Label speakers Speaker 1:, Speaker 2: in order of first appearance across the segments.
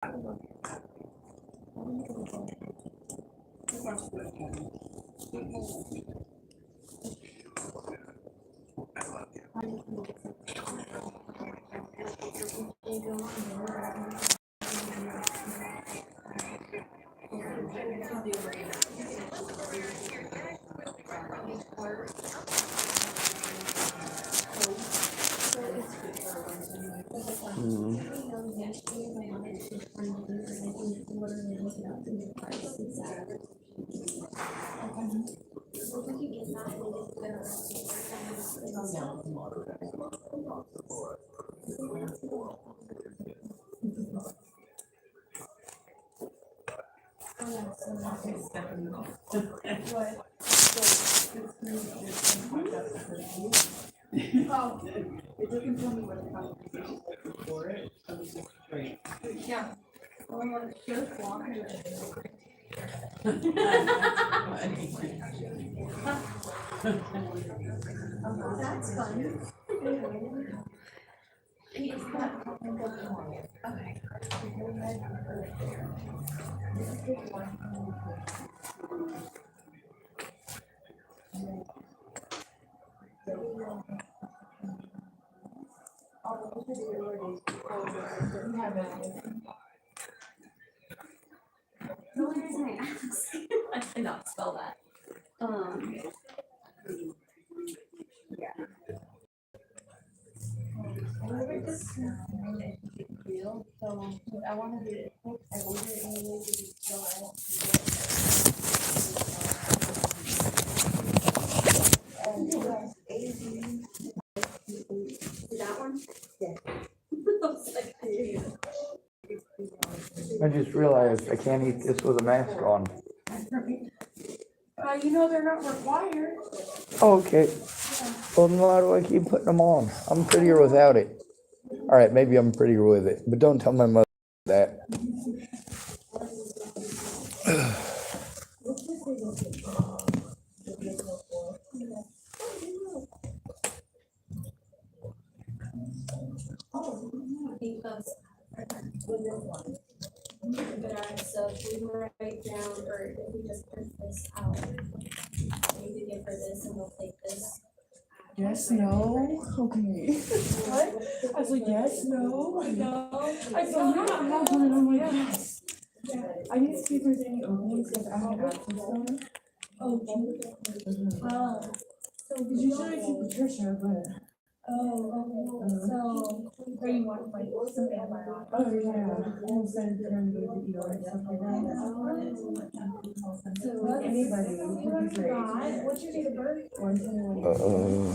Speaker 1: That's fun. The only reason I asked, I cannot spell that. Yeah. So I want to do it. I want it in that one? Yeah.
Speaker 2: I just realized I can't eat this with a mask on.
Speaker 1: You know they're not required.
Speaker 2: Oh, okay. Well, then why do I keep putting them on? I'm prettier without it. All right, maybe I'm prettier with it, but don't tell my mother that.
Speaker 1: So if we write down, or if we just print this out, we could give her this and we'll take this.
Speaker 3: Yes, no, okay. What? I was like, yes, no.
Speaker 1: No.
Speaker 3: I said, yeah, I have one, and I'm like, yes. I need to see if there's any openings, because I have access to them.
Speaker 1: Oh,
Speaker 3: So, because usually I keep Patricia, but.
Speaker 1: So, where you want like some antibiotics?
Speaker 3: Oh, yeah, and send them to the ER and stuff like that. So, anybody would be great.
Speaker 1: What's your date of birth?
Speaker 3: 121.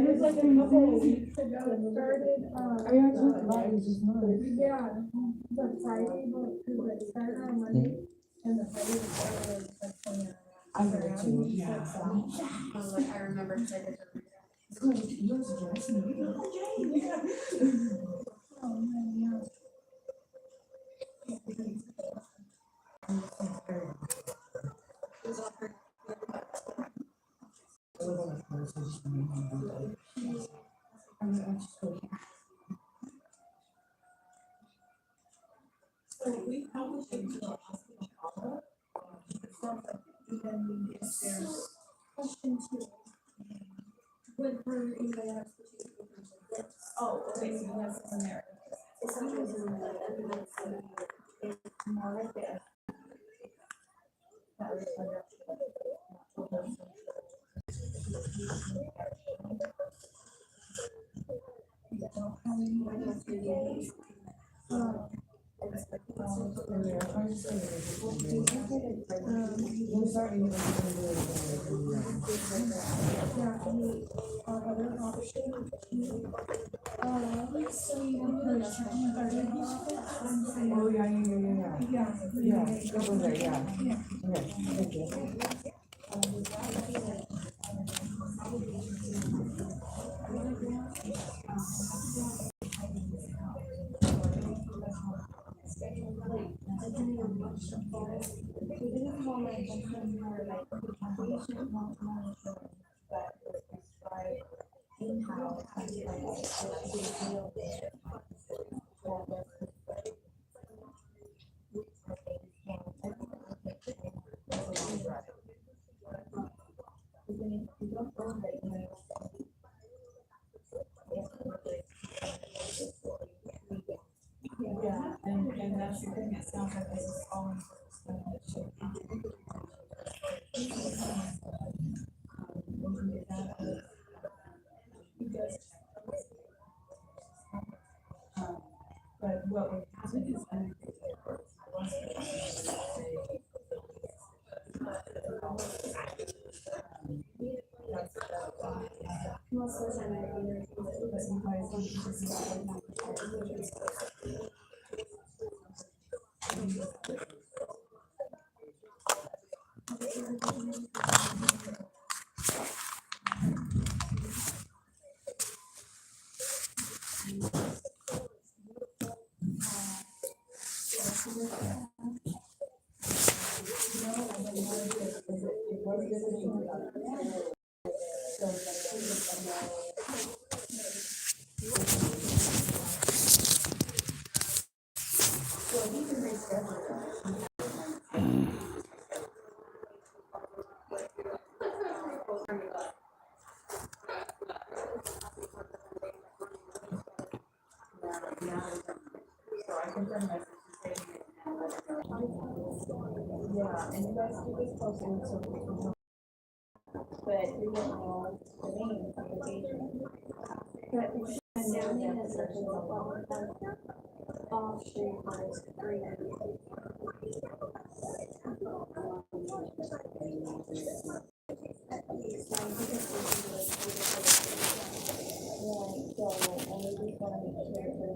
Speaker 1: It's like a couple of weeks ago, started,
Speaker 3: I got to the just month.
Speaker 1: yeah, the Friday, but it started on Monday, and the Friday was like,
Speaker 3: I read too, yeah.
Speaker 1: I remember, because I did the.
Speaker 4: So we probably should do a hospital. Even if there's
Speaker 1: Question two. With her, anybody else?
Speaker 4: oh, okay, so you have something there.
Speaker 1: It's sometimes in the, it's more like this. That was under.
Speaker 3: Oh, yeah. Yeah, go there, yeah. Okay, thank you. didn't want like something more like patient monitoring, but prescribe in-house and like a little bit.
Speaker 4: Yeah, and that's the thing, it sounds like this is all in stuff that should be. We can do that. But what would happen is I
Speaker 1: Most of the time, I either use it with
Speaker 4: you guys want to just
Speaker 3: Yeah, and you guys keep this posted so we can know. But we don't know the name of the agent.
Speaker 1: But Downey has such a off-street forest green.
Speaker 3: Right, so only we want to make sure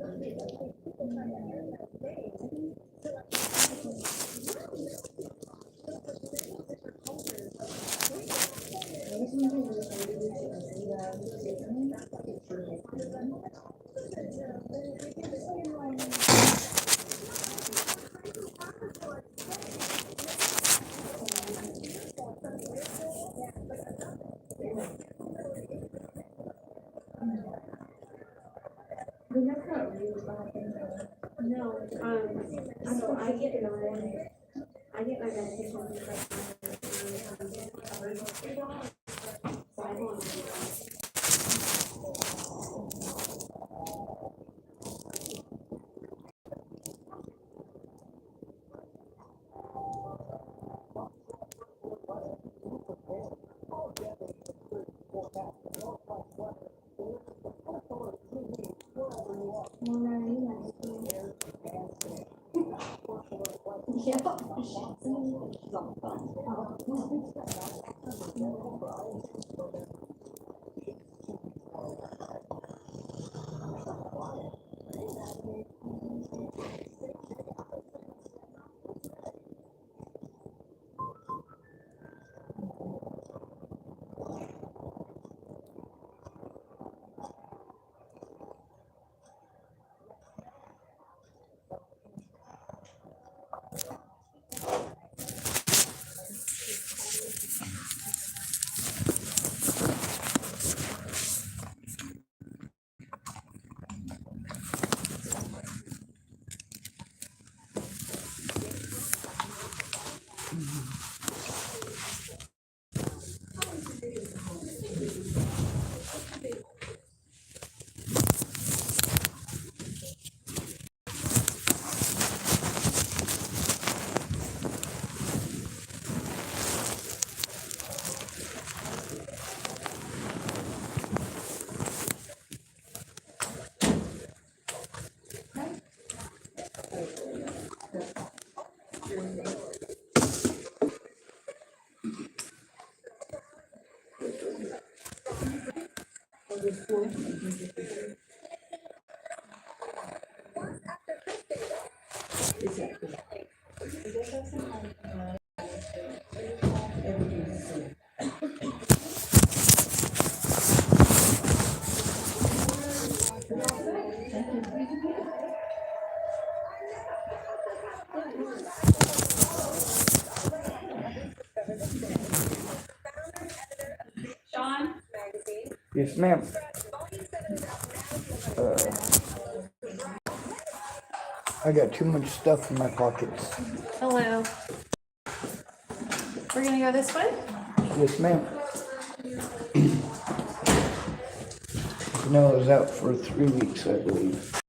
Speaker 1: We have not really bought them. No, so I get I get my medication from so I don't.
Speaker 2: Yes, ma'am. I got too much stuff in my pockets.
Speaker 5: Hello. We're gonna go this way?
Speaker 2: Yes, ma'am. No, I was out for 3 weeks, I believe.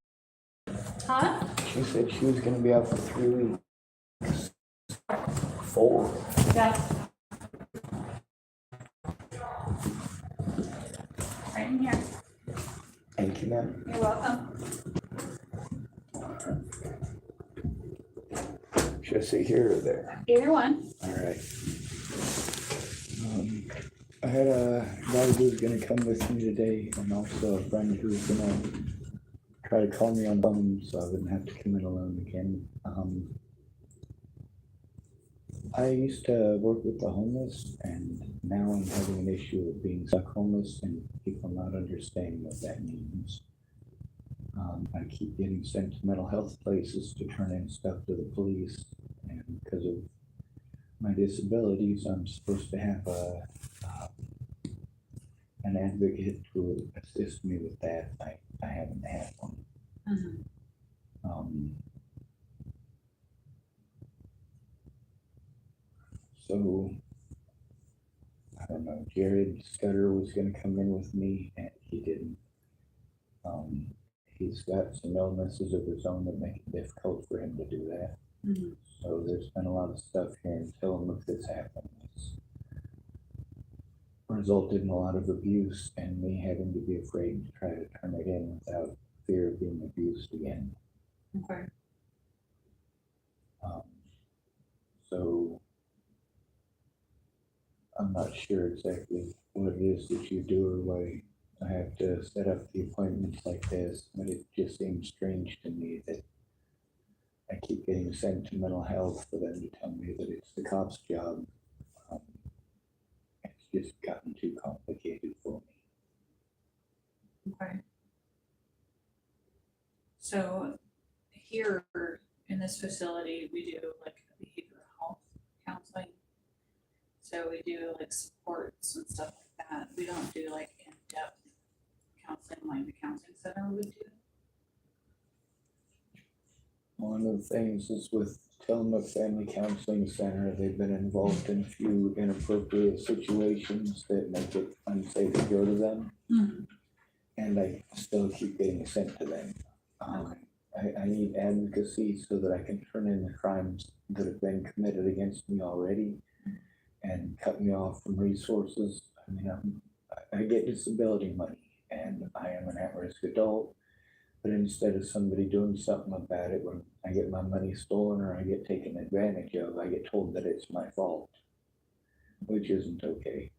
Speaker 5: Huh?
Speaker 2: She said she was gonna be out for 3 weeks. 4.
Speaker 5: Yeah. Right in here.
Speaker 2: Thank you, ma'am.
Speaker 5: You're welcome.
Speaker 2: Should I sit here or there?
Speaker 5: Either one.
Speaker 2: All right. I had a guy who was gonna come with me today, and also a friend who was gonna try to call me on the phone, so I wouldn't have to come in alone again. I used to work with the homeless, and now I'm having an issue with being stuck homeless and people not understanding what that means. I keep getting sent to mental health places to turn in stuff to the police, and because of my disabilities, I'm supposed to have an advocate to assist me with that. I haven't had one. So I don't know. Jared Scudder was going to come in with me, and he didn't. He's got some illnesses of his own that make it difficult for him to do that. So there's been a lot of stuff here in Tillamook that's happened. It's resulted in a lot of abuse and me having to be afraid to try to turn it in without fear of being abused again.
Speaker 5: Okay.
Speaker 2: So I'm not sure exactly what it is that you do or why I have to set up the appointments like this, but it just seems strange to me that I keep getting sent to mental health for them to tell me that it's the cop's job. It's just gotten too complicated for me.
Speaker 5: Okay. So here in this facility, we do like behavioral health counseling. So we do like supports and stuff like that. We don't do like in-depth counseling like the counseling center would do.
Speaker 2: One of the things is with Tillamook Family Counseling Center, they've been involved in a few inappropriate situations that make it unsafe to go to them. And I still keep getting sent to them. I need advocacy so that I can turn in the crimes that have been committed against me already and cut me off from resources. I mean, I get disability money and I am an at-risk adult, but instead of somebody doing something about it, when I get my money stolen or I get taken advantage of, I get told that it's my fault, which isn't okay.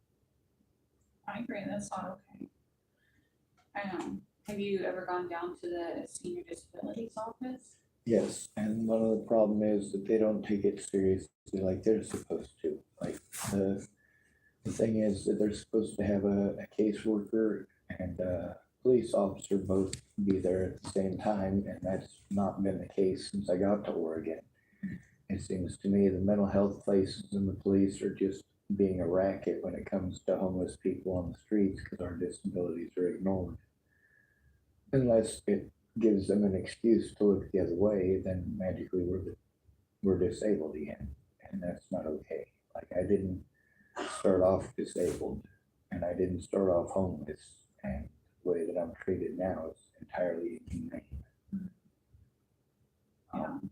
Speaker 5: I agree, that's not okay. Have you ever gone down to the senior disabilities office?
Speaker 2: Yes, and one of the problem is that they don't take it seriously like they're supposed to. Like the thing is that they're supposed to have a caseworker and a police officer both be there at the same time, and that's not been the case since I got to Oregon. It seems to me the mental health places and the police are just being a racket when it comes to homeless people on the streets because our disabilities are ignored. Unless it gives them an excuse to look the other way, then magically we're disabled again, and that's not okay. Like I didn't start off disabled, and I didn't start off homeless, and the way that I'm treated now is entirely inhumane.
Speaker 5: And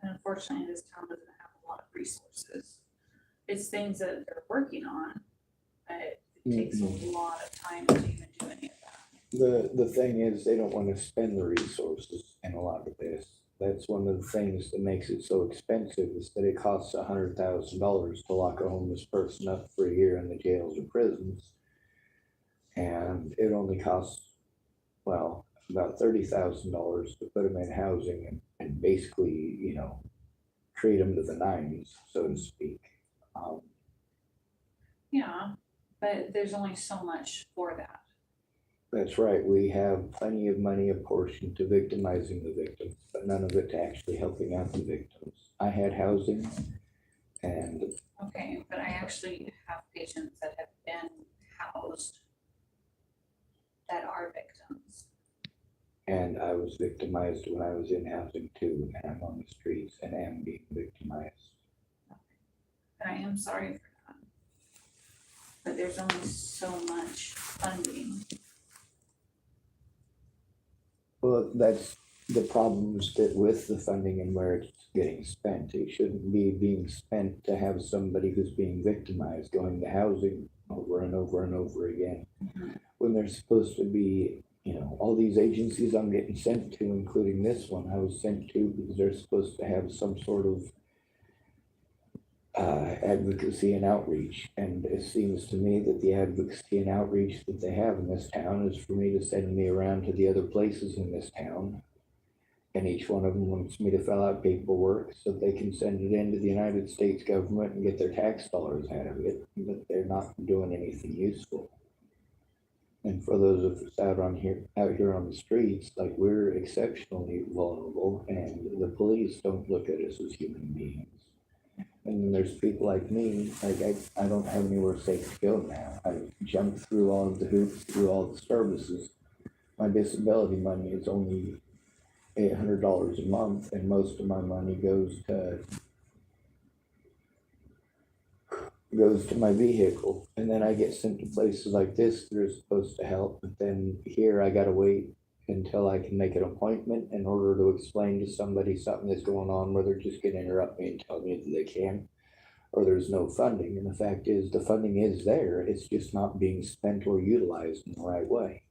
Speaker 5: unfortunately, this town doesn't have a lot of resources. It's things that they're working on, but it takes a lot of time to even do any of that.
Speaker 2: The thing is, they don't want to spend the resources in a lot of this. That's one of the things that makes it so expensive is that it costs $100,000 to lock a homeless person up for a year in the jails or prisons. And it only costs, well, about $30,000 to put them in housing and basically, treat them to the nines, so to speak.
Speaker 5: Yeah, but there's only so much for that.
Speaker 2: That's right. We have plenty of money apportioned to victimizing the victims, but none of it to actually helping out the victims. I had housing and...
Speaker 5: Okay, but I actually have patients that have been housed
Speaker 2: And I was victimized when I was in housing too, and I'm on the streets and am being victimized.
Speaker 5: And I am sorry for that. But there's only so much funding.
Speaker 2: Well, that's the problems that with the funding and where it's getting spent. It shouldn't be being spent to have somebody who's being victimized going to housing over and over and over again. When there's supposed to be, you know, all these agencies I'm getting sent to, including this one I was sent to because they're supposed to have some sort of advocacy and outreach. And it seems to me that the advocacy and outreach that they have in this town is for me to send me around to the other places in this town. And each one of them wants me to fill out paperwork so they can send it into the United States government and get their tax dollars out of it, but they're not doing anything useful. And for those of us out here on the streets, like, we're exceptionally vulnerable, and the police don't look at us as human beings. And then there's people like me, like I don't have anywhere safe to go now. I've jumped through all of the hoops, through all the services. My disability money is only $800 a month, and most of my money goes to my vehicle. And then I get sent to places like this that are supposed to help, but then here I gotta wait until I can make an appointment in order to explain to somebody something that's going on, where they're just gonna interrupt me and tell me that they can, or there's no funding. And the fact is, the funding is there, it's just not being spent or utilized in the right way.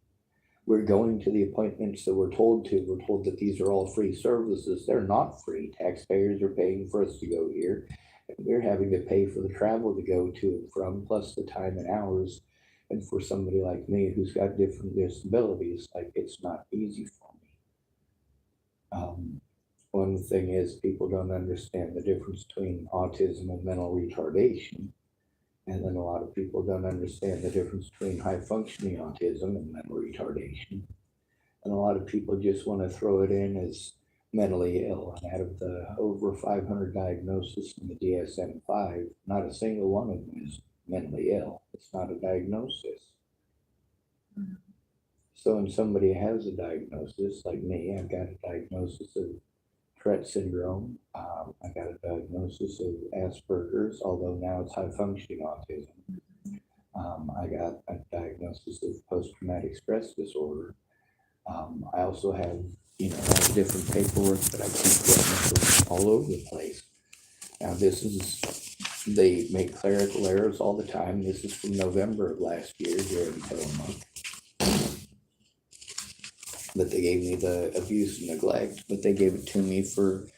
Speaker 2: We're going to the appointments that we're told to. We're told that these are all free services. They're not free. Taxpayers are paying for us to go here, and we're having to pay for the travel to go to and from, plus the time and hours. And for somebody like me who's got different disabilities, like, it's not easy for me. One thing is, people don't understand the difference between autism and mental retardation. And then a lot of people don't understand the difference between high functioning autism and mental retardation. And a lot of people just want to throw it in as mentally ill. And out of the over 500 diagnoses in the DSM-5, not a single one of them is mentally ill. It's not a diagnosis. So when somebody has a diagnosis, like me, I've got a diagnosis of Tourette syndrome. I got a diagnosis of Asperger's, although now it's high functioning autism. I got a diagnosis of post-traumatic stress disorder. I also have, all the different paperwork that I keep getting from all over the place. Now they make clerical errors all the time. This is from November of last year here in Tillamook. But they gave me the abuse and neglect, but they gave it to me for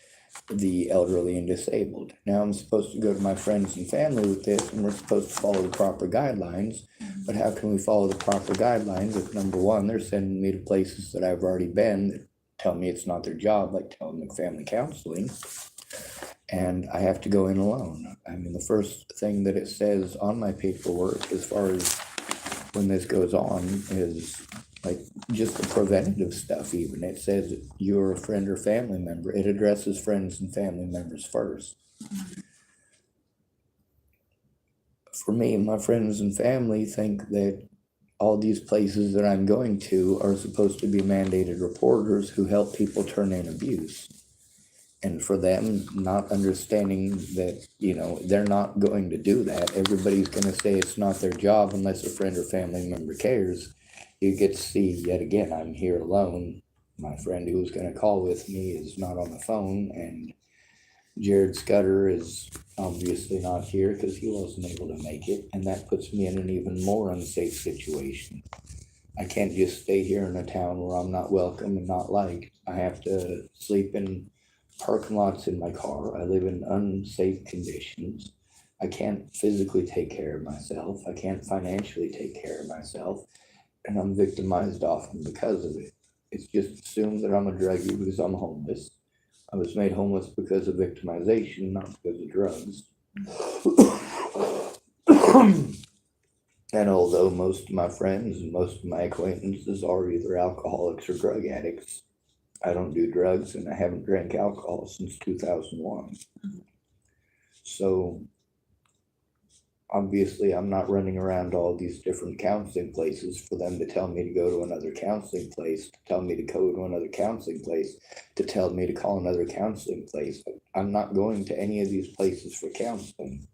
Speaker 2: the elderly and disabled. Now I'm supposed to go to my friends and family with this, and we're supposed to follow the proper guidelines. But how can we follow the proper guidelines if, number one, they're sending me to places that I've already been that tell me it's not their job, like Tillamook Family Counseling, and I have to go in alone. I mean, the first thing that it says on my paperwork as far as when this goes on is like just the preventative stuff. Even it says you're a friend or family member. It addresses friends and family members first. For me, my friends and family think that all these places that I'm going to are supposed to be mandated reporters who help people turn in abuse. And for them, not understanding that, they're not going to do that. Everybody's going to say it's not their job unless a friend or family member cares. You get to see, yet again, I'm here alone. My friend who was going to call with me is not on the phone, and Jared Scudder is obviously not here because he wasn't able to make it, and that puts me in an even more unsafe situation. I can't just stay here in a town where I'm not welcome and not liked. I have to sleep in parking lots in my car. I live in unsafe conditions. I can't physically take care of myself. I can't financially take care of myself. And I'm victimized often because of it. It's just assumed that I'm a druggie because I'm homeless. I was made homeless because of victimization, not because of drugs. And although most of my friends and most of my acquaintances are either alcoholics or drug addicts, I don't do drugs, and I haven't drank alcohol since 2001. So obviously I'm not running around to all these different counseling places for them to tell me to go to another counseling place, to tell me to go to another counseling place, to tell me to call another counseling place. I'm not going to any of these places for counseling.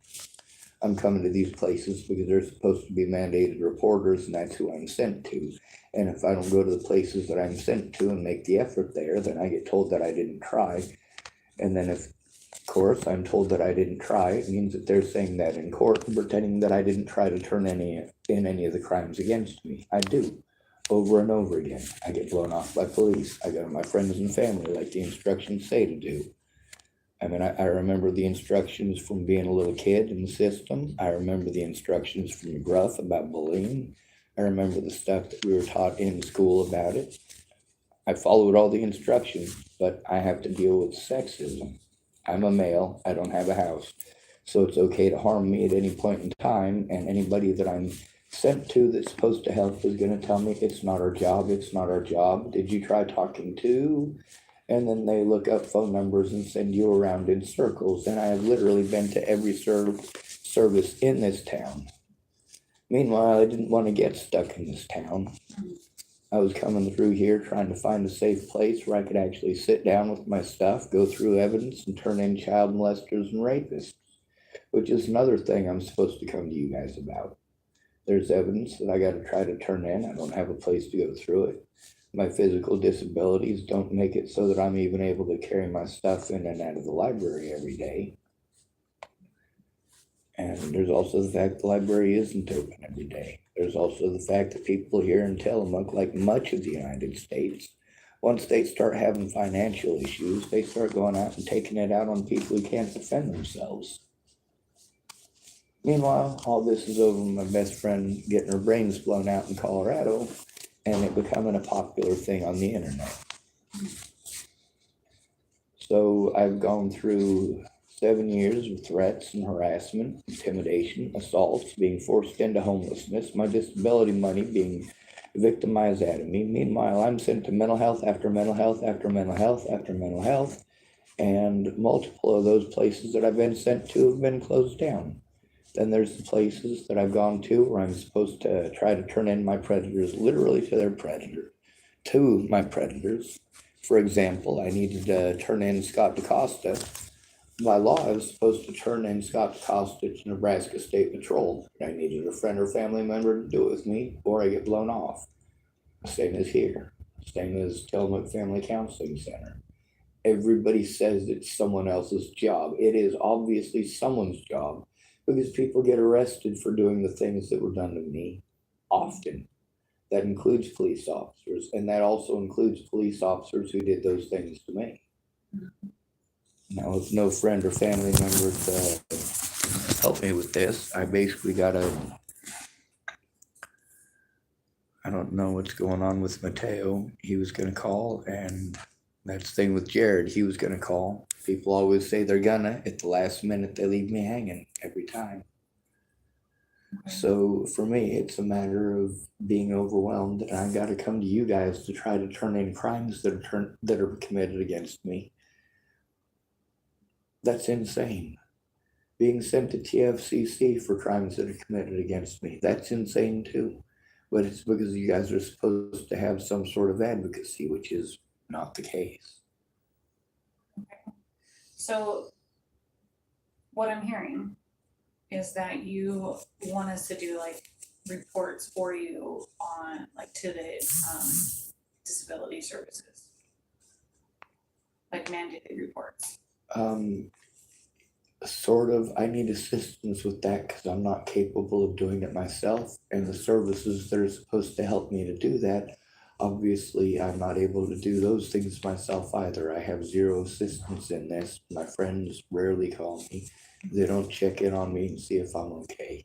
Speaker 2: I'm coming to these places because they're supposed to be mandated reporters, and that's who I'm sent to. And if I don't go to the places that I'm sent to and make the effort there, then I get told that I didn't try. And then if, of course, I'm told that I didn't try, it means that they're saying that in court, pretending that I didn't try to turn any of the crimes against me. I do, over and over again. I get blown off by police. I go to my friends and family like the instructions say to do. I mean, I remember the instructions from being a little kid in the system. I remember the instructions from McGruff about bullying. I remember the stuff that we were taught in school about it. I followed all the instructions, but I have to deal with sexism. I'm a male, I don't have a house. So it's okay to harm me at any point in time, and anybody that I'm sent to that's supposed to help is gonna tell me, it's not our job, it's not our job. Did you try talking to? And then they look up phone numbers and send you around in circles. And I have literally been to every service in this town. Meanwhile, I didn't want to get stuck in this town. I was coming through here trying to find a safe place where I could actually sit down with my stuff, go through evidence, and turn in child molesters and rapists, which is another thing I'm supposed to come to you guys about. There's evidence that I got to try to turn in. I don't have a place to go through it. My physical disabilities don't make it so that I'm even able to carry my stuff in and out of the library every day. And there's also the fact the library isn't open every day. There's also the fact that people here in Tillamook, like much of the United States, once they start having financial issues, they start going out and taking it out on people who can't defend themselves. Meanwhile, all this is over my best friend getting her brains blown out in Colorado, and it becoming a popular thing on the internet. So I've gone through 7 years of threats and harassment, intimidation, assaults, being forced into homelessness, my disability money being victimized out of me. Meanwhile, I'm sent to mental health after mental health after mental health after mental health, and multiple of those places that I've been sent to have been closed down. Then there's the places that I've gone to where I'm supposed to try to turn in my predators literally to my predators. For example, I needed to turn in Scott DaCosta. By law, I was supposed to turn in Scott DaCosta to Nebraska State Patrol. I needed a friend or family member to do it with me, or I get blown off. Same as here. Same as Tillamook Family Counseling Center. Everybody says it's someone else's job. It is obviously someone's job, because people get arrested for doing the things that were done to me often. That includes police officers, and that also includes police officers who did those things to me. Now, with no friend or family member to help me with this, I basically got I don't know what's going on with Mateo. He was going to call, and that's the thing with Jared. He was going to call. People always say they're gonna. At the last minute, they leave me hanging every time. So for me, it's a matter of being overwhelmed, and I got to come to you guys to try to turn in crimes that are committed against me. That's insane. Being sent to TCCC for crimes that are committed against me, that's insane too. But it's because you guys are supposed to have some sort of advocacy, which is not the case.
Speaker 5: Okay. So what I'm hearing is that you want us to do like reports for you on like to the disability services, like mandated reports.
Speaker 2: Sort of. I need assistance with that because I'm not capable of doing it myself, and the services that are supposed to help me to do that, obviously I'm not able to do those things myself either. I have zero assistance in this. My friends rarely call me. They don't check in on me and see if I'm okay.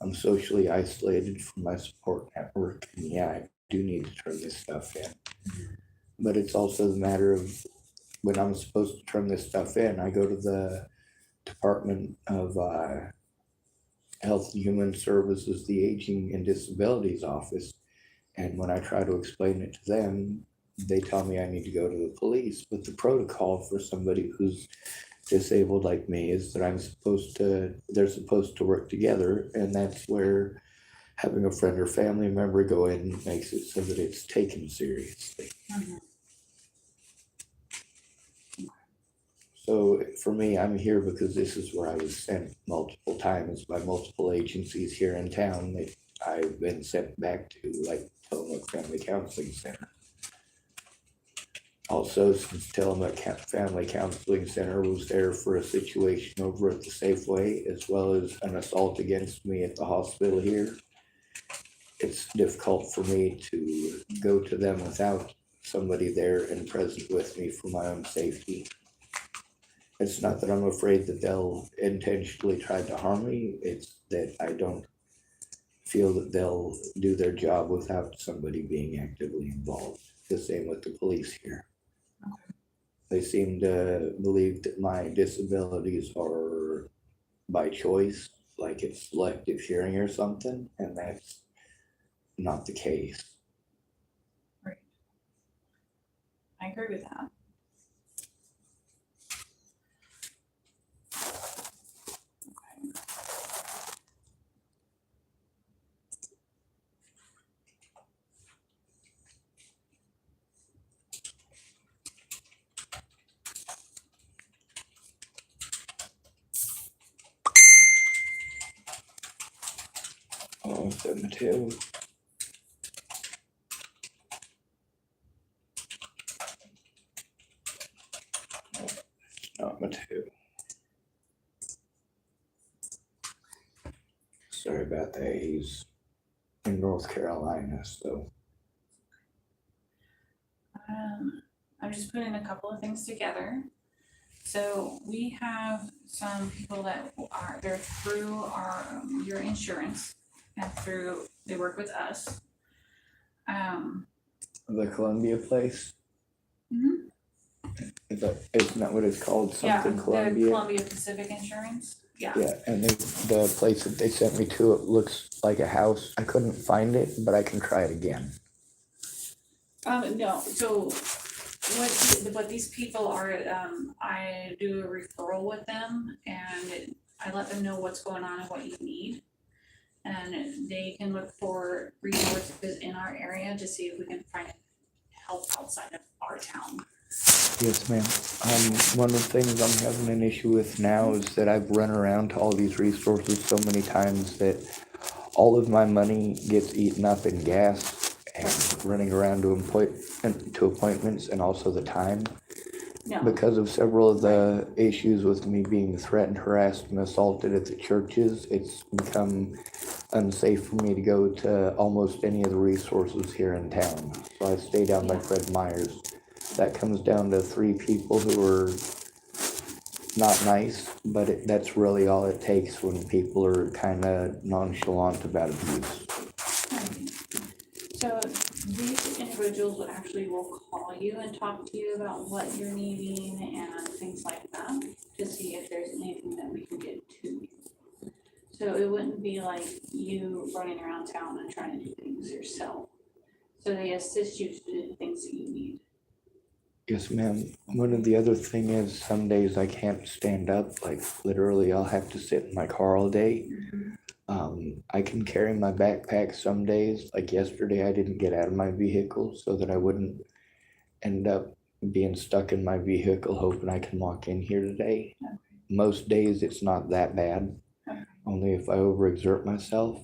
Speaker 2: I'm socially isolated from my support network, and yeah, I do need to turn this stuff in. But it's also the matter of when I'm supposed to turn this stuff in, I go to the Department of Health and Human Services, the Aging and Disabilities Office, and when I try to explain it to them, they tell me I need to go to the police. But the protocol for somebody who's disabled like me is that they're supposed to work together, and that's where having a friend or family member go in makes it so that it's taken seriously.
Speaker 5: Mhm.
Speaker 2: So for me, I'm here because this is where I was sent multiple times by multiple agencies here in town that I've been sent back to, like Tillamook Family Counseling Center. Also, since Tillamook Family Counseling Center was there for a situation over at the Safeway, as well as an assault against me at the hospital here, it's difficult for me to go to them without somebody there and present with me for my own safety. It's not that I'm afraid that they'll intentionally try to harm me, it's that I don't feel that they'll do their job without somebody being actively involved. The same with the police here. They seem to believe that my disabilities are by choice, like it's selective hearing or something, and that's not the case.
Speaker 5: Right. I agree with that. Okay.
Speaker 2: Oh, is that Mateo? No, it's not Mateo. Sorry about that. He's in North Carolina, so.
Speaker 5: I'm just putting a couple of things together. So we have some people that they're through your insurance and they work with us.
Speaker 2: The Columbia place?
Speaker 5: Mhm.
Speaker 2: Isn't that what it's called?
Speaker 5: Yeah,
Speaker 2: Something
Speaker 5: the
Speaker 2: Columbia?
Speaker 5: Columbia Pacific Insurance, yeah.
Speaker 2: Yeah, and the place that they sent me to, it looks like a house. I couldn't find it, but I can try it again.
Speaker 5: No, so what these people are, I do a referral with them and I let them know what's going on and what you need. And they can look for resources in our area to see if we can find help outside of our town.
Speaker 2: Yes, ma'am. One of the things I'm having an issue with now is that I've run around to all these resources so many times that all of my money gets eaten up in gas and running around to appointments, and also the time.
Speaker 5: No,
Speaker 2: Because of several of the issues with me being threatened, harassed, and assaulted at the churches, it's become unsafe for me to go to almost any of the resources here in town. So I stay down by
Speaker 5: Yeah.
Speaker 2: Fred Meyer's. That comes down to 3 people who are not nice, but that's really all it takes when people are kind of nonchalant about abuse.
Speaker 5: so these individuals will actually call you and talk to you about what you're needing and things like that to see if there's anything that we can get to you. So it wouldn't be like you running around town and trying to do things yourself. So they assist you to do the things that you need.
Speaker 2: Yes, ma'am. One of the other thing is some days I can't stand up, like literally I'll have to sit in my car all day. I can carry my backpack some days, like yesterday I didn't get out of my vehicle so that I wouldn't end up being stuck in my vehicle hoping I can walk in here today.
Speaker 5: Okay.
Speaker 2: Most days it's not that bad, only if I overexert myself.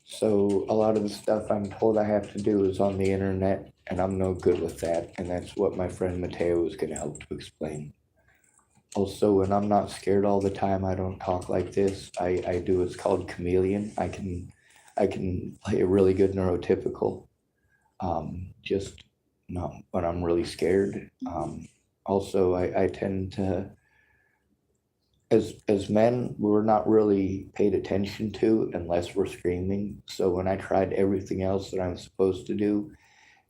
Speaker 2: So a lot of the stuff I'm told I have to do is on the internet, and I'm no good with that, and that's what my friend Mateo is going to help to explain. Also, when I'm not scared all the time, I don't talk like this. I do what's called chameleon. I can play a really good neurotypical, just not when I'm really scared. Also, I tend to, as men, we're not really paid attention to unless we're screaming. So when I tried everything else that I'm supposed to do,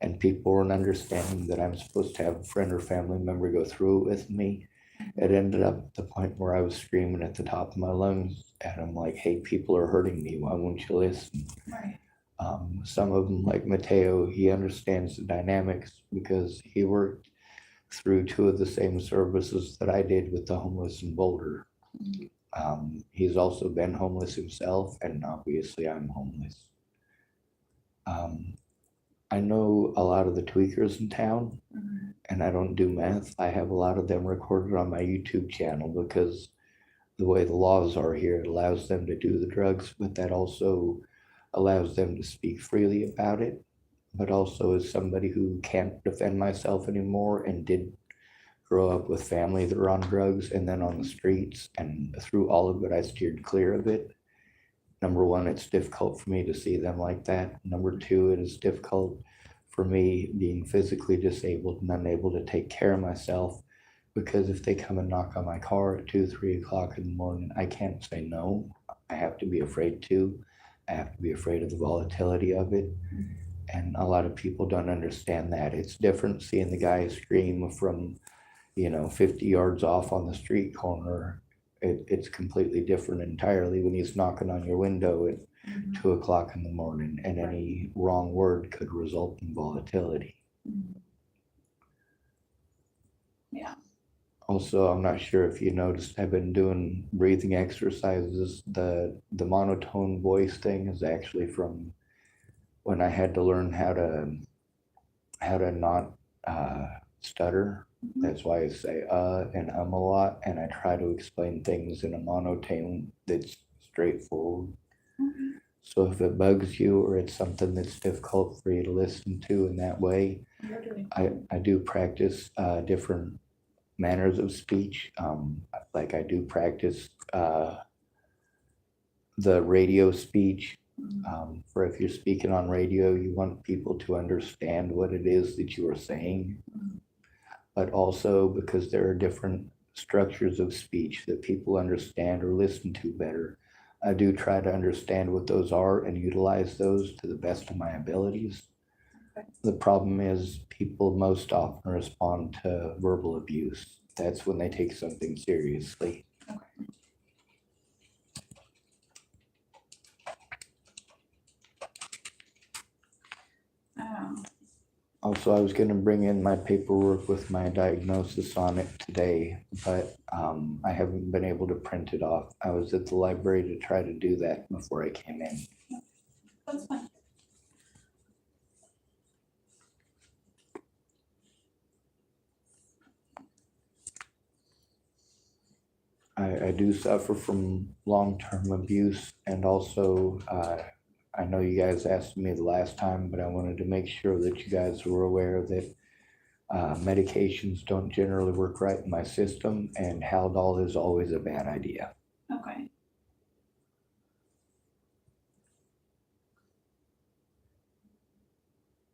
Speaker 2: and people weren't understanding that I'm supposed to have a friend or family member go through it with me, it ended up at the point where I was screaming at the top of my lungs at them like, hey, people are hurting me. Why won't you listen?
Speaker 5: Right.
Speaker 2: Some of them, like Mateo, he understands the dynamics because he worked through two of the same services that I did with the homeless in Boulder. He's also been homeless himself, and obviously I'm homeless. I know a lot of the tweakers in town, and I don't do meth. I have a lot of them recorded on my YouTube channel because the way the laws are here, it allows them to do the drugs, but that also allows them to speak freely about it. But also, as somebody who can't defend myself anymore and did grow up with family that were on drugs and then on the streets, and through all of it, I steered clear of it. Number one, it's difficult for me to see them like that. Number two, it is difficult for me being physically disabled and unable to take care of myself, because if they come and knock on my car at 2, 3 o'clock in the morning, I can't say no. I have to be afraid to. I have to be afraid of the volatility of it. And a lot of people don't understand that. It's different seeing the guy scream from, 50 yards off on the street corner. It's completely different entirely when he's knocking on your window at 2 o'clock in the morning, and any wrong word could result in volatility.
Speaker 5: Yeah.
Speaker 2: Also, I'm not sure if you noticed, I've been doing breathing exercises. The monotone voice thing is actually from when I had to learn how to not stutter. That's why I say and a lot, and I try to explain things in a monotone that's straightforward. So if it bugs you or it's something that's difficult for you to listen to in that way, I do practice different manners of speech. Like I do practice the radio speech. For if you're speaking on radio, you want people to understand what it is that you are saying. But also because there are different structures of speech that people understand or listen to better, I do try to understand what those are and utilize those to the best of my abilities. The problem is people most often respond to verbal abuse. That's when they take something seriously. Also, I was going to bring in my paperwork with my diagnosis on it today, but I haven't been able to print it off. I was at the library to try to do that before I came in.
Speaker 5: That's fine.
Speaker 2: I do suffer from long-term abuse, and also I know you guys asked me the last time, but I wanted to make sure that you guys were aware that medications don't generally work right in my system, and Haldol is always a bad idea.
Speaker 5: Okay.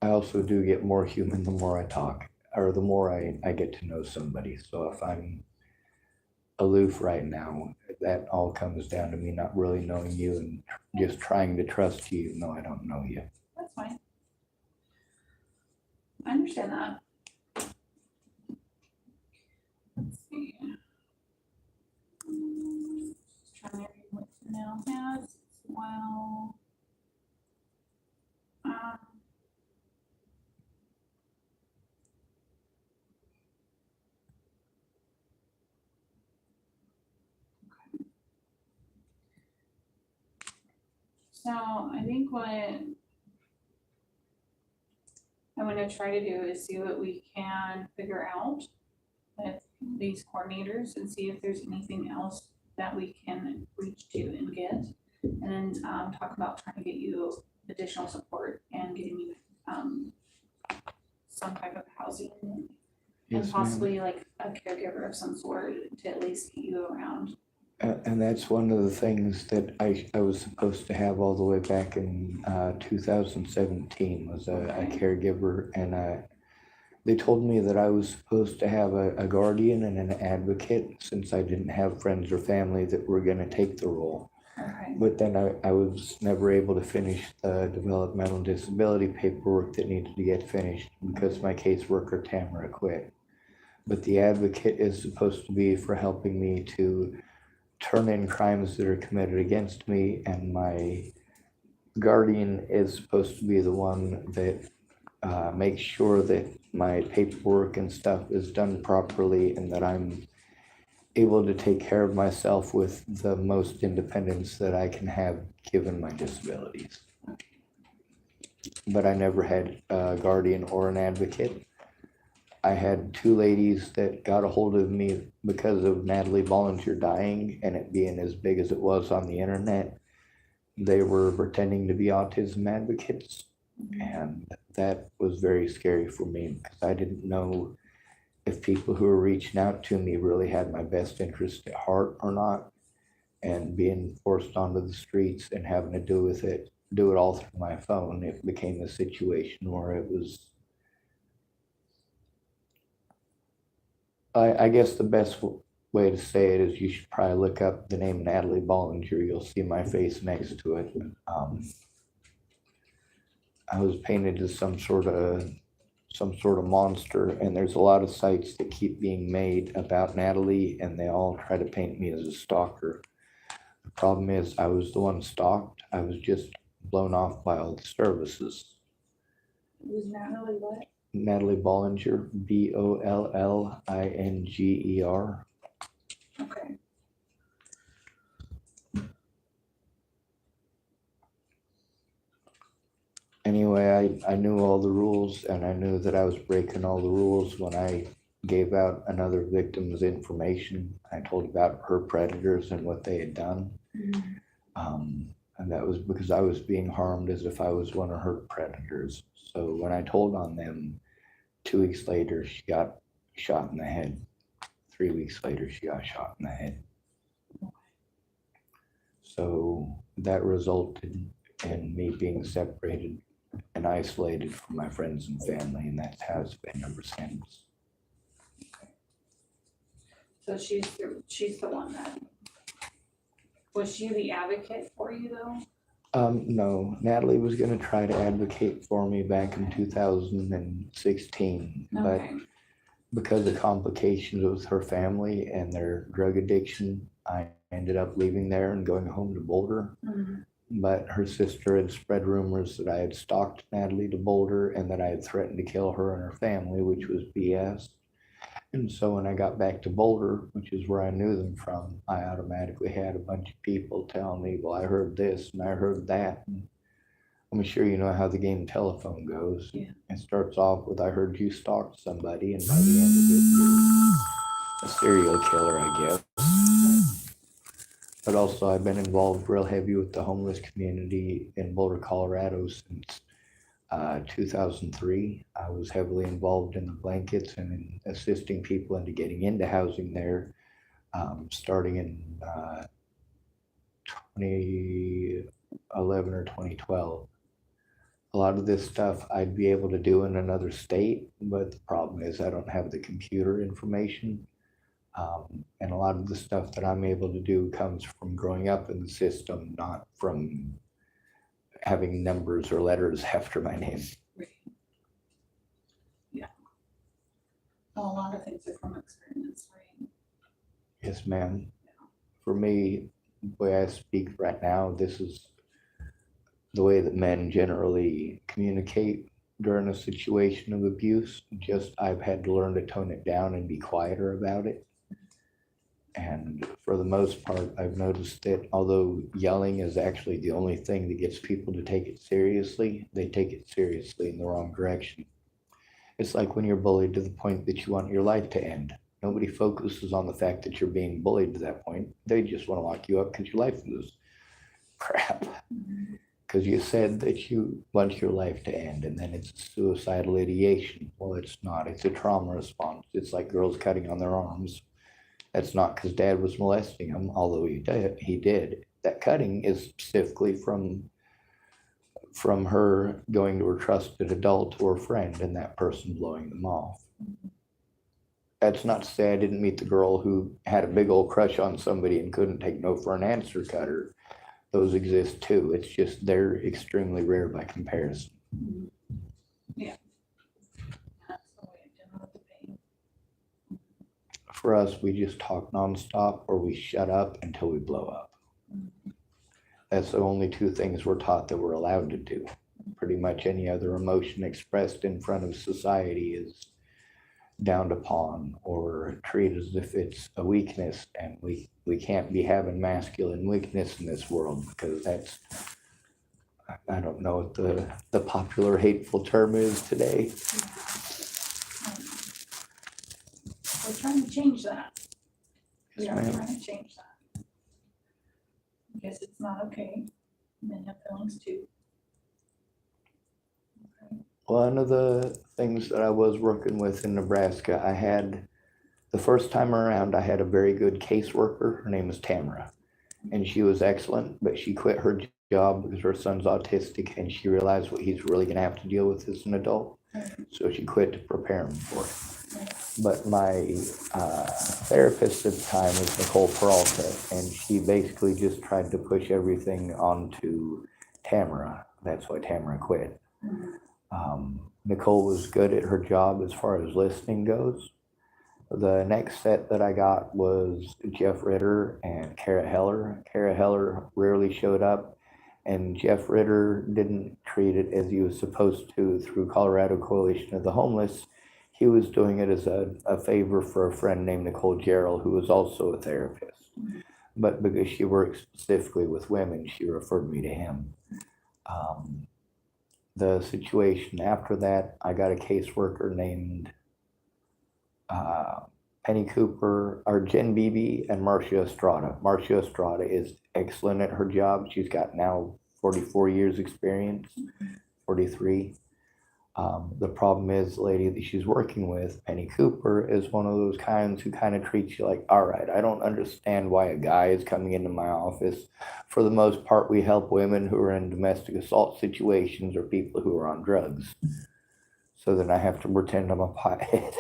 Speaker 2: I also do get more human the more I talk, or the more I get to know somebody. So if I'm aloof right now, that all comes down to me not really knowing you and just trying to trust you even though I don't know you.
Speaker 5: That's fine. I understand that. Let's see. Just trying to read what Chanel has as well. So I think what I'm gonna try to do is see what we can figure out with these coordinators and see if there's anything else that we can reach to and get. And then talk about trying to get you additional support and getting you some type of housing.
Speaker 2: Yes,
Speaker 5: and possibly like a caregiver of some sort to at least get you around.
Speaker 2: And that's one of the things that I was supposed to have all the way back in 2017 was a caregiver, and they told me that I was supposed to have a guardian and an advocate since I didn't have friends or family that were going to take the role.
Speaker 5: Okay.
Speaker 2: But then I was never able to finish the developmental disability paperwork that needed to get finished because my caseworker Tamara quit. But the advocate is supposed to be for helping me to turn in crimes that are committed against me, and my guardian is supposed to be the one that make sure that my paperwork and stuff is done properly and that I'm able to take care of myself with the most independence that I can have given my disabilities. But I never had a guardian or an advocate. I had two ladies that got a hold of me because of Natalie Bollinger dying and it being as big as it was on the internet. They were pretending to be autism advocates, and that was very scary for me because I didn't know if people who were reaching out to me really had my best interest at heart or not. And being forced onto the streets and having to do it all through my phone, it became a situation where it was, I guess the best way to say it is you should probably look up the name Natalie Bollinger. You'll see my face next to it. I was painted as some sort of monster, and there's a lot of sites that keep being made about Natalie, and they all try to paint me as a stalker. The problem is I was the one stalked. I was just blown off by all the services.
Speaker 4: Was Natalie what?
Speaker 2: Natalie Bollinger, Bollinger.
Speaker 4: Okay.
Speaker 2: Anyway, I knew all the rules, and I knew that I was breaking all the rules when I gave out another victim's information. I told about her predators and what they had done. And that was because I was being harmed as if I was one of her predators. So when I told on them, 2 weeks later, she got shot in the head. 3 weeks later, she got shot in the head. So that resulted in me being separated and isolated from my friends and family, and that's how it's been ever since.
Speaker 5: So she's the one that, was she the advocate for you though?
Speaker 2: No, Natalie was going to try to advocate for me back in 2016, but
Speaker 5: Okay.
Speaker 2: because of complications with her family and their drug addiction, I ended up leaving there and going home to Boulder. But her sister had spread rumors that I had stalked Natalie to Boulder and that I had threatened to kill her and her family, which was BS. And so when I got back to Boulder, which is where I knew them from, I automatically had a bunch of people telling me, well, I heard this and I heard that. And I'm sure you know how the game telephone goes.
Speaker 5: Yeah.
Speaker 2: It starts off with, I heard you stalked somebody, and by the end of it, you're a serial killer, I guess. But also I've been involved real heavy with the homeless community in Boulder, Colorado since 2003. I was heavily involved in the blankets and in assisting people into getting into housing there, starting in 2011 or 2012. A lot of this stuff I'd be able to do in another state, but the problem is I don't have the computer information. And a lot of the stuff that I'm able to do comes from growing up in the system, not from having numbers or letters after my name.
Speaker 5: Right. Yeah. Well, a lot of things are from experience, right?
Speaker 2: Yes, ma'am. For me, the way I speak right now, this is the way that men generally communicate during a situation of abuse. Just I've had to learn to tone it down and be quieter about it. And for the most part, I've noticed that although yelling is actually the only thing that gets people to take it seriously, they take it seriously in the wrong direction. It's like when you're bullied to the point that you want your life to end. Nobody focuses on the fact that you're being bullied to that point. They just want to lock you up because your life is crap. Because you said that you want your life to end, and then it's suicidal ideation. Well, it's not. It's a trauma response. It's like girls cutting on their arms. That's not because dad was molesting him, although he did. That cutting is specifically from her going to her trusted adult or friend and that person blowing them off. That's not to say I didn't meet the girl who had a big old crush on somebody and couldn't take no for an answer cutter. Those exist too. It's just they're extremely rare by comparison.
Speaker 5: Yeah. That's the way of dealing with the pain.
Speaker 2: For us, we just talk nonstop or we shut up until we blow up. That's the only two things we're taught that we're allowed to do. pretty much any other emotion expressed in front of society is downed upon or treated as if it's a weakness, and we can't be having masculine weakness in this world, because that's, I don't know what the popular hateful term is today.
Speaker 5: We're trying to change that. We
Speaker 2: Yes,
Speaker 5: are
Speaker 2: ma'am.
Speaker 5: trying to change that. Because it's not okay. Men have feelings too. Okay.
Speaker 2: One of the things that I was working with in Nebraska, I had, the first time around, I had a very good caseworker. Her name was Tamara, and she was excellent, but she quit her job because her son's autistic, and she realized what he's really going to have to deal with as an adult. So she quit to prepare him for it. But my therapist at the time was Nicole Peralta, and she basically just tried to push everything onto Tamara. That's why Tamara quit. Nicole was good at her job as far as listening goes. The next set that I got was Jeff Ritter and Kara Heller. Kara Heller rarely showed up, and Jeff Ritter didn't treat it as he was supposed to through Colorado Coalition of the Homeless. He was doing it as a favor for a friend named Nicole Gerald, who was also a therapist. But because she works specifically with women, she referred me to him. The situation after that, I got a caseworker named Penny Cooper, or Jen Beebe, and Marcia Estrada. Marcia Estrada is excellent at her job. She's got now 44 years experience, 43. The problem is the lady that she's working with, Penny Cooper, is one of those kinds who kind of treats you like, all right, I don't understand why a guy is coming into my office. For the most part, we help women who are in domestic assault situations or people who are on drugs. So then I have to pretend I'm a pothead.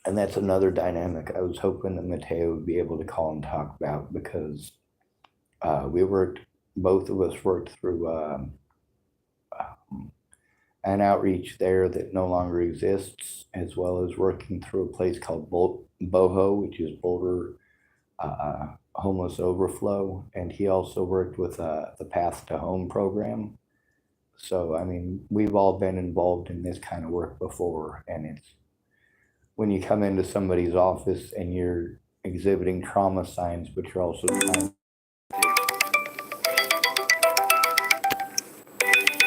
Speaker 2: And that's another dynamic I was hoping that Mateo would be able to call and talk about, because both of us worked through an outreach there that no longer exists, as well as working through a place called BOHO, which is Boulder Homeless Overflow. And he also worked with the Path to Home program. So, I mean, we've all been involved in this kind of work before, and it's when you come into somebody's office and you're exhibiting trauma signs, but you're also trying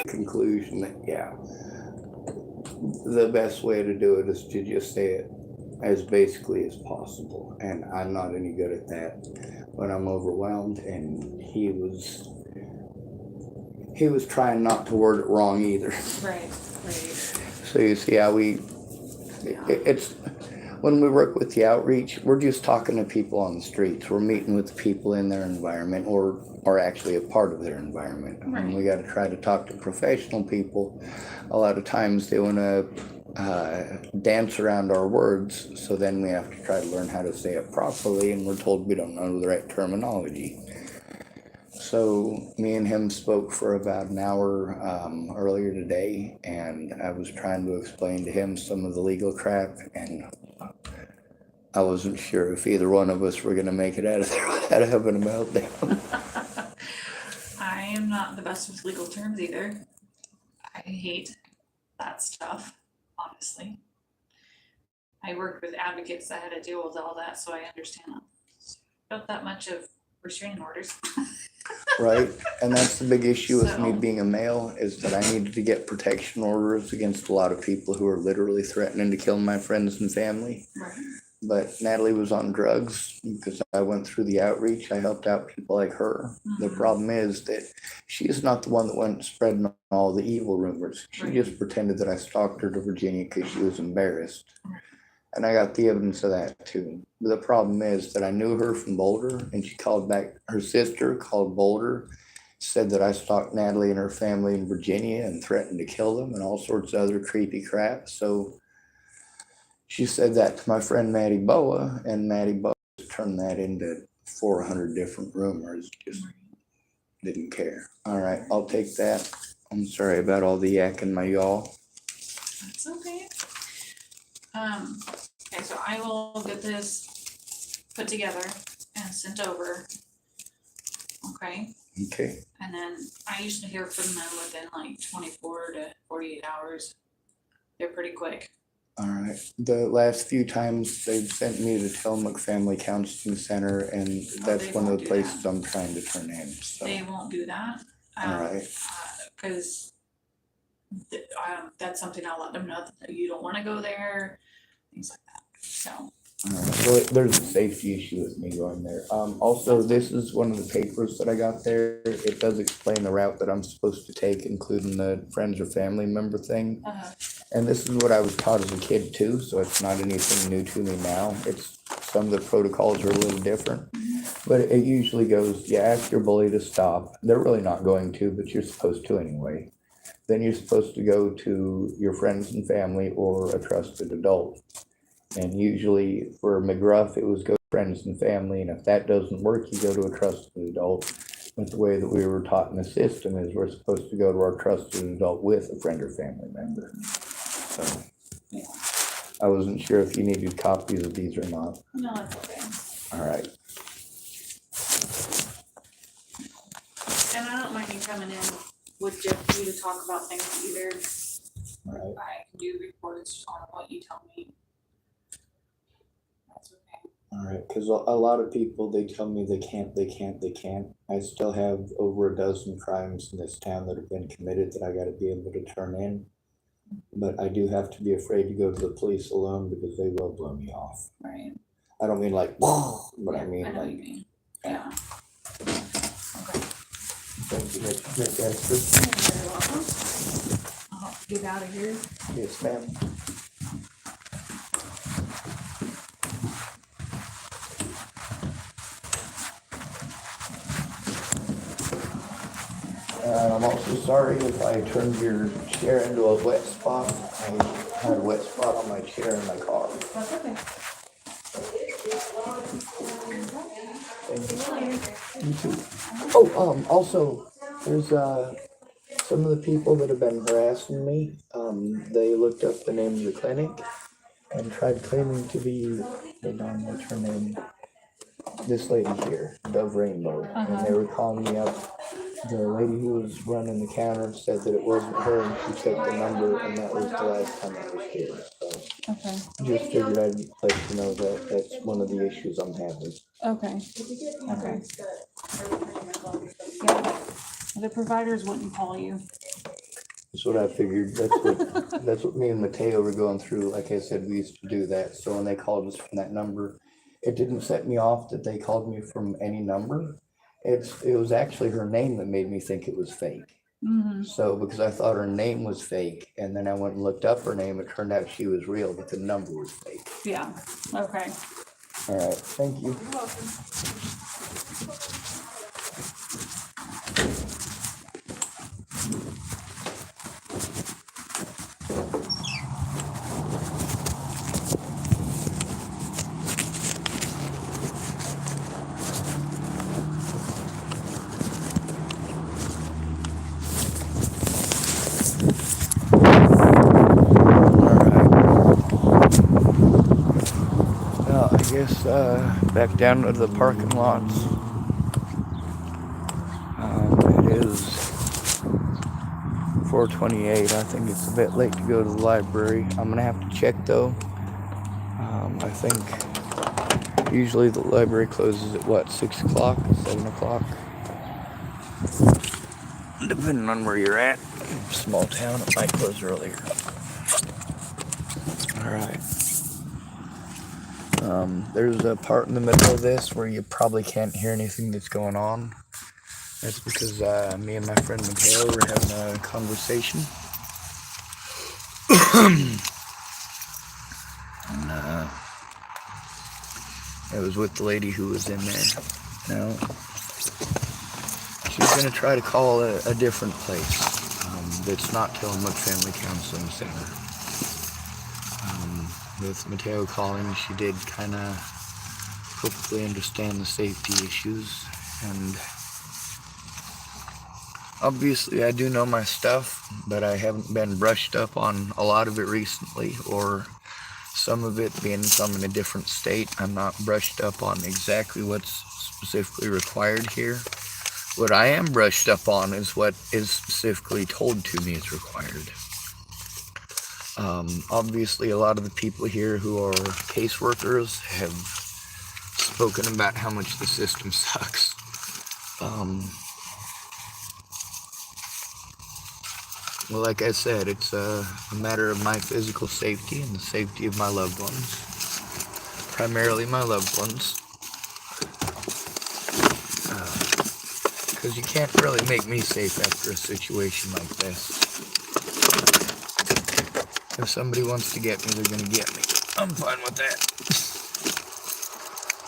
Speaker 2: conclusion that, yeah, the best way to do it is to just say it as basically as possible. And I'm not any good at that when I'm overwhelmed, and he was trying not to word it wrong either.
Speaker 5: Right.
Speaker 2: So you see how it's when we work with the outreach, we're just talking to people on the streets. We're meeting with people in their environment, or are actually a part of their environment.
Speaker 5: Right.
Speaker 2: And we got to try to talk to professional people. A lot of times they want to dance around our words, so then we have to try to learn how to say it properly, and we're told we don't know the right terminology. So me and him spoke for about an hour earlier today, and I was trying to explain to him some of the legal crap, and I wasn't sure if either one of us were going to make it out of there without having a meltdown.
Speaker 5: I am not the best with legal terms either. I hate that stuff, honestly. I worked with advocates that had to deal with all that, so I understand about that much of restraining orders.
Speaker 2: Right, and that's the big issue with me
Speaker 5: So-
Speaker 2: being a male, is that I needed to get protection orders against a lot of people who are literally threatening to kill my friends and family.
Speaker 5: Right.
Speaker 2: But Natalie was on drugs because I went through the outreach. I helped out people like her. The problem is that she's not the one that went spreading all the evil rumors. She
Speaker 5: Right.
Speaker 2: just pretended that I stalked her to Virginia because she was embarrassed. And I got the evidence of that too. The problem is that I knew her from Boulder, and she called back, her sister called Boulder, said that I stalked Natalie and her family in Virginia and threatened to kill them and all sorts of other creepy crap. So she said that to my friend Maddie Boa, and Maddie Boa turned that into 400 different rumors. Just didn't care. All right, I'll take that. I'm sorry about all the yak and my yaw.
Speaker 5: That's okay. Okay, so I will get this put together and sent over. okay?
Speaker 2: Okay.
Speaker 5: And then I usually hear from them within like 24 to 48 hours. They're pretty quick.
Speaker 2: All right. The last few times they've sent me to Tillamook Family Counseling Center, and that's
Speaker 5: they
Speaker 2: one of
Speaker 5: won't
Speaker 2: the
Speaker 5: do
Speaker 2: places
Speaker 5: that.
Speaker 2: I'm trying to turn in, so.
Speaker 5: They won't do that.
Speaker 2: All right.
Speaker 5: Cause that's something I'll let them know that you don't wanna go there, things like that, so.
Speaker 2: All right. Well, there's a safety issue with me going there. Also, this is one of the papers that I got there. It does explain the route that I'm supposed to take, including the friends or family member thing. And this is what I was taught as a kid too, so it's not anything new to me now. It's, some of the protocols are a little different. But it usually goes, you ask your bully to stop. They're really not going to, but you're supposed to anyway. Then you're supposed to go to your friends and family or a trusted adult. And usually for McGruff, it was go to friends and family, and if that doesn't work, you go to a trusted adult. But the way that we were taught in the system is we're supposed to go to our trusted adult with a friend or family member. So I wasn't sure if you needed copies of these or not.
Speaker 5: No, that's okay.
Speaker 2: All right.
Speaker 5: And I don't mind you coming in with Jeff, you to talk about things either.
Speaker 2: All right.
Speaker 5: I can do reports on what you tell me. That's okay.
Speaker 2: All right, because a lot of people, they tell me they can't. I still have over a dozen crimes in this town that have been committed that I got to be able to turn in. But I do have to be afraid to go to the police alone because they will blow me off.
Speaker 5: Right.
Speaker 2: I don't mean like, but
Speaker 5: Yeah,
Speaker 2: I mean
Speaker 5: I know what you
Speaker 2: like,
Speaker 5: mean. Yeah. Okay.
Speaker 2: thank you, Miss Esther.
Speaker 5: You're very welcome. I'll get out of here.
Speaker 2: Yes, ma'am. I'm also sorry if I turned your chair into a wet spot. I had a wet spot on my chair in my car.
Speaker 5: That's okay.
Speaker 2: Thank you. You too. Oh, also, there's some of the people that have been harassing me. They looked up the name of the clinic and tried claiming to be, what's her name? This lady here, Dove Rainbow, and they were calling me up. The lady who was running the counter said that it wasn't her, and she took the number, and that was the last time I was here. So
Speaker 4: Okay,
Speaker 2: just figured I'd let you know that that's one of the issues I'm having.
Speaker 4: okay, okay. Yeah, the providers wouldn't call you.
Speaker 2: That's what I figured. That's what me and Mateo were going through. Like I said, we used to do that. So when they called us from that number, it didn't set me off that they called me from any number. It was actually her name that made me think it was fake.
Speaker 4: Mm-hmm.
Speaker 2: So because I thought her name was fake, and then I went and looked up her name, it turned out she was real, but the number was fake.
Speaker 4: Yeah, okay.
Speaker 2: All right, thank you.
Speaker 4: You're welcome.
Speaker 2: Well, I guess back down to the parking lots. It is 4:28. I think it's a bit late to go to the library. I'm gonna have to check though. I think usually the library closes at what, 6 o'clock, 7 o'clock? Depending on where you're at. Small town, it might close earlier. Alright. There's a part in the middle of this where you probably can't hear anything that's going on. That's because me and my friend Mateo were having a conversation. And it was with the lady who was in there. Now, she's going to try to call a different place that's not Tillamook Family Counseling Center. With Mateo calling, she did kind of hopefully understand the safety issues, and obviously I do know my stuff, but I haven't been brushed up on a lot of it recently, or some of it being I'm in a different state. I'm not brushed up on exactly what's specifically required here. What I am brushed up on is what is specifically told to me is required. Obviously, a lot of the people here who are caseworkers have spoken about how much the system sucks. Well, like I said, it's a matter of my physical safety and the safety of my loved ones. Primarily my loved ones. Because you can't really make me safe after a situation like this. If somebody wants to get me, they're going to get me. I'm fine with that.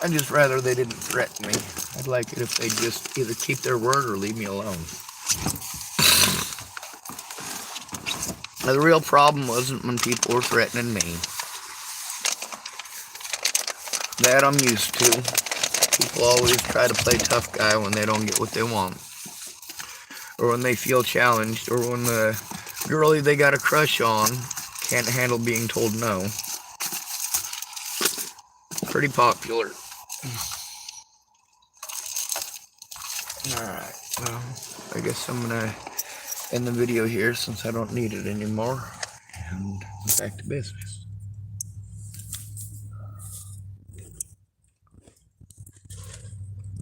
Speaker 2: I'd just rather they didn't threaten me. I'd like it if they'd just either keep their word or leave me alone. Now, the real problem wasn't when people were threatening me. That I'm used to. People always try to play tough guy when they don't get what they want. Or when they feel challenged. Or when the girlie they got a crush on can't handle being told no. Pretty popular. Alright, well, I guess I'm gonna end the video here since I don't need it anymore. And back to business.